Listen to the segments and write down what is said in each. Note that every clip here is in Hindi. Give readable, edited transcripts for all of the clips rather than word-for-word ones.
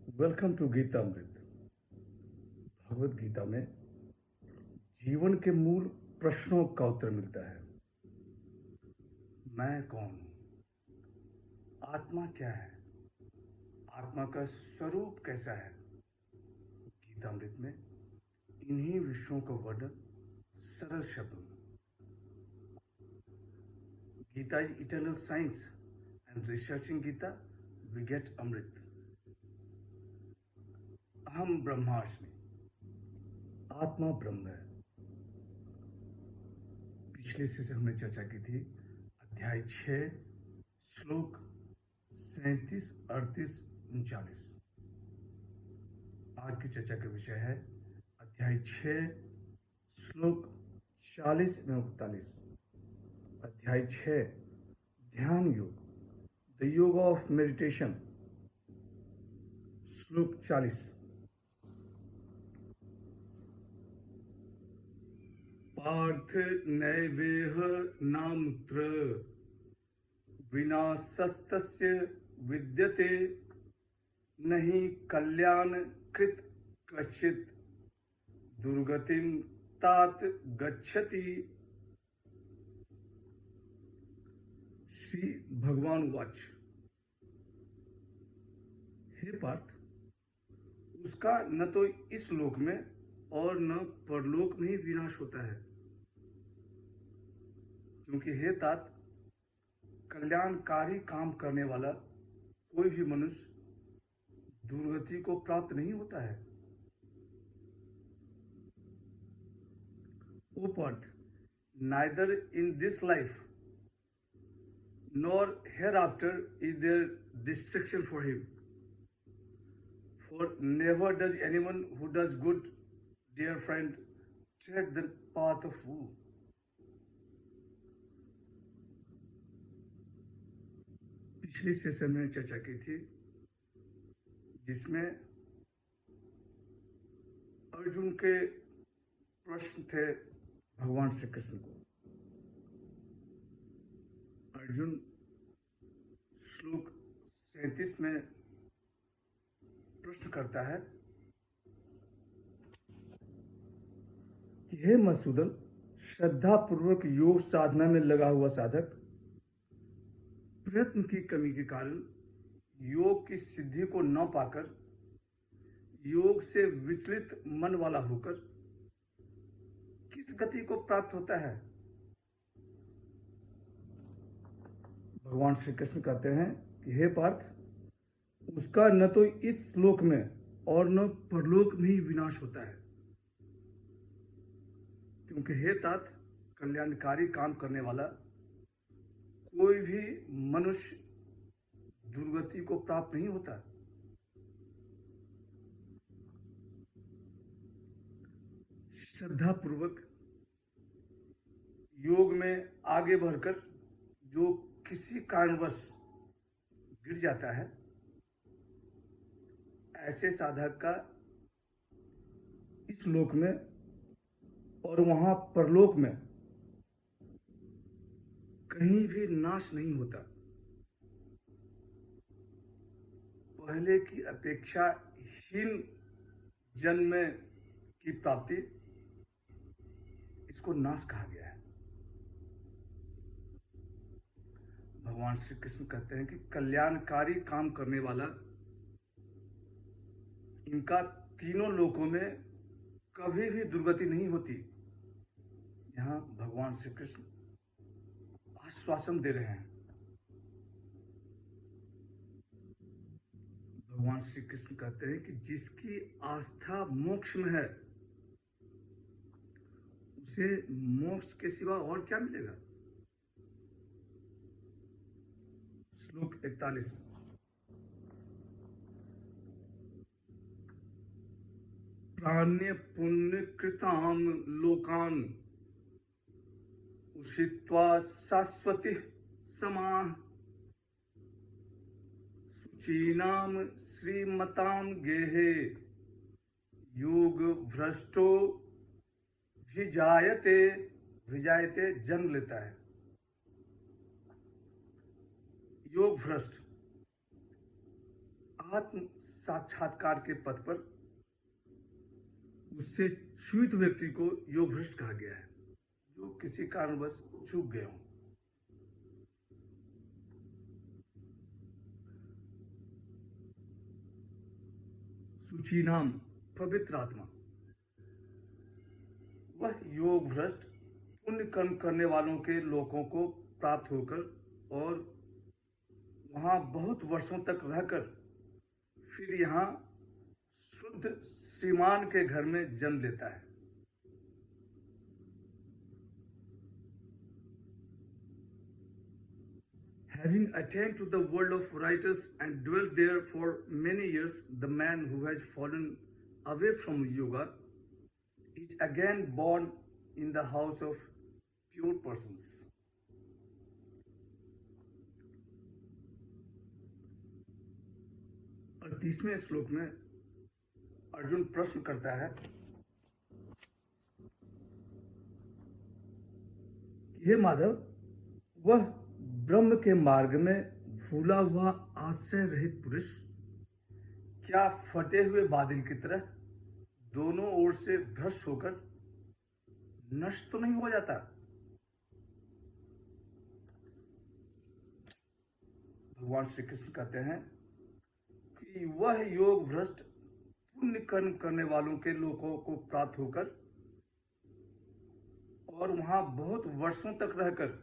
Welcome to Gitamrit. भगवत गीता में जीवन के मूल प्रश्नों का उत्तर मिलता है। मैं कौन हूँ? आत्मा क्या है? आत्मा का स्वरूप कैसा है? गीतामृत में इन्हीं विषयों का वर्णन सरल शब्दों में। Gita is eternal science and researching Gita we get amrit. अहम ब्रह्मास्मि, आत्मा ब्रह्म है। पिछले से हमने चर्चा की थी अध्याय 6 श्लोक 37, 38, 39। आज की चर्चा का विषय है अध्याय 6 श्लोक 40 एवं 41। अध्याय 6 ध्यान योग, द योग ऑफ मेडिटेशन। श्लोक 40। पार्थ नैवेह नामुत्र विनाशस्तस्य विद्यते नहीं कल्याण कृत कश्चित दुर्गतिम तात गच्छति। श्री भगवान वाच। हे पार्थ, उसका न तो इस लोक में और न परलोक में ही विनाश होता है, क्योंकि हे तात, कल्याणकारी काम करने वाला कोई भी मनुष्य दुर्गति को प्राप्त नहीं होता है। ओ Partha, neither in this life nor hereafter is there destruction for him. For never does anyone who does good, dear friend, tread the path of woe. पिछली सेशन में चर्चा की थी जिसमें अर्जुन के प्रश्न थे भगवान श्री कृष्ण को। अर्जुन श्लोक 37 में प्रश्न करता है कि हे मधुसूदन, श्रद्धा पूर्वक योग साधना में लगा हुआ साधक प्रयत्न की कमी के कारण योग की सिद्धि को न पाकर योग से विचलित मन वाला होकर किस गति को प्राप्त होता है? भगवान श्री कृष्ण कहते हैं कि हे पार्थ, उसका न तो इस लोक में और न परलोक में ही विनाश होता है, क्योंकि हे तात, कल्याणकारी काम करने वाला कोई भी मनुष्य दुर्गति को प्राप्त नहीं होता। श्रद्धा पूर्वक योग में आगे बढ़कर जो किसी कारणवश गिर जाता है, ऐसे साधक का इस लोक में और वहां परलोक में कहीं भी नाश नहीं होता। पहले की अपेक्षा हीन जन्म की प्राप्ति, इसको नाश कहा गया है। भगवान श्री कृष्ण कहते हैं कि कल्याणकारी काम करने वाला इनका तीनों लोकों में कभी भी दुर्गति नहीं होती। यहां भगवान श्री कृष्ण आश्वासन दे रहे हैं। भगवान श्री कृष्ण कहते हैं कि जिसकी आस्था मोक्ष में है, उसे मोक्ष के सिवा और क्या मिलेगा? श्लोक 41। प्राण्य पुण्य कृताम लोकान उषित्वा शाश्वती समाः शुचीनाम श्रीमताम गेहे योग भ्रष्टो विजायते। विजायते जन्म लेता है। योग भ्रष्ट, आत्म साक्षात्कार के पथ पर उससे क्षुभित व्यक्ति को योग भ्रष्ट कहा गया है, जो किसी कारणवश चूक गए हों। सूची नाम पवित्र आत्मा, वह योग भ्रष्ट पुण्य कर्म करने वालों के लोगों को प्राप्त होकर और वहां बहुत वर्षों तक रहकर फिर यहाँ शुद्ध श्रीमान के घर में जन्म लेता है। Having attained to the world of writers and dwelt there for many years, the man who has fallen away from yoga is again born in the house of pure persons. और 30वें श्लोक में अर्जुन प्रश्न करता है, हे माधव, वह ब्रह्म के मार्ग में भूला हुआ आश्रय रहित पुरुष क्या फटे हुए बादल की तरह दोनों ओर से भ्रष्ट होकर नष्ट तो नहीं हो जाता? भगवान श्री कृष्ण कहते हैं कि वह योग भ्रष्ट पुण्य कर्म करने वालों के लोगों को प्राप्त होकर और वहां बहुत वर्षों तक रहकर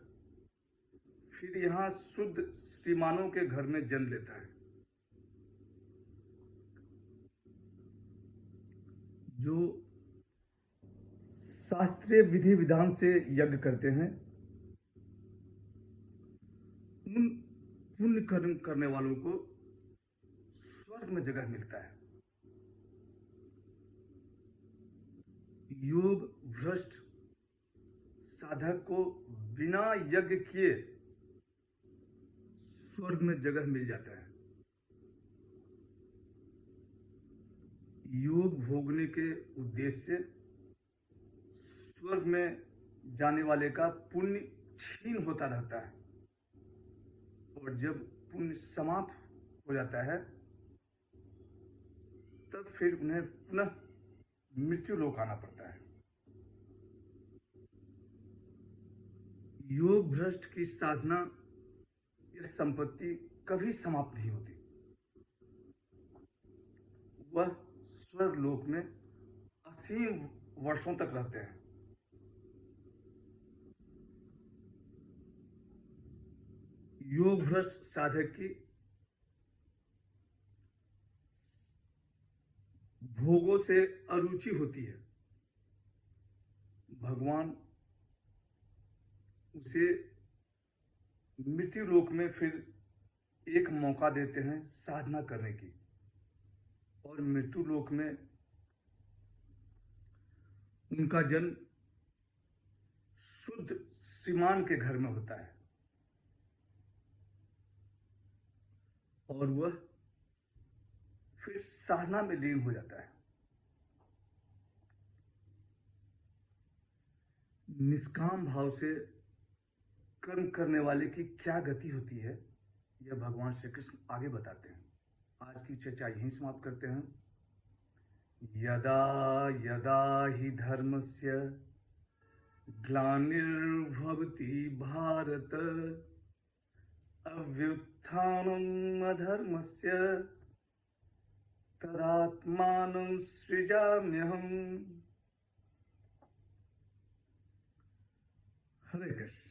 फिर यहाँ शुद्ध श्रीमानों के घर में जन्म लेता है। जो शास्त्रीय विधि विधान से यज्ञ करते हैं, उन पुण्य कर्म करने वालों को स्वर्ग में जगह मिलता है। योग भ्रष्ट साधक को बिना यज्ञ किए स्वर्ग में जगह मिल जाता है। योग भोगने के उद्देश्य से स्वर्ग में जाने वाले का पुण्य क्षीण होता रहता है और जब पुण्य समाप्त हो जाता है तब फिर उन्हें पुनः मृत्यु लोक आना पड़ता है। योग भ्रष्ट की साधना यह संपत्ति कभी समाप्त नहीं होती। वह स्वर्ग लोक में असीम वर्षों तक रहते हैं। योग भ्रष्ट साधक की भोगों से अरुचि होती है। भगवान उसे मृत्यु लोक में फिर एक मौका देते हैं साधना करने की, और मृत्यु लोक में उनका जन्म शुद्ध श्रीमान के घर में होता है और वह फिर साधना में लीन हो जाता है। निष्काम भाव से कर्म करने वाले की क्या गति होती है, यह भगवान श्री कृष्ण आगे बताते हैं। आज की चर्चा यहीं समाप्त करते हैं। यदा यदा हि धर्मस्य ग्लानिर्भवति भारत अभ्युत्थानम् अधर्मस्य तदात्मानं सृजाम्यहम्। हरे कृष्ण।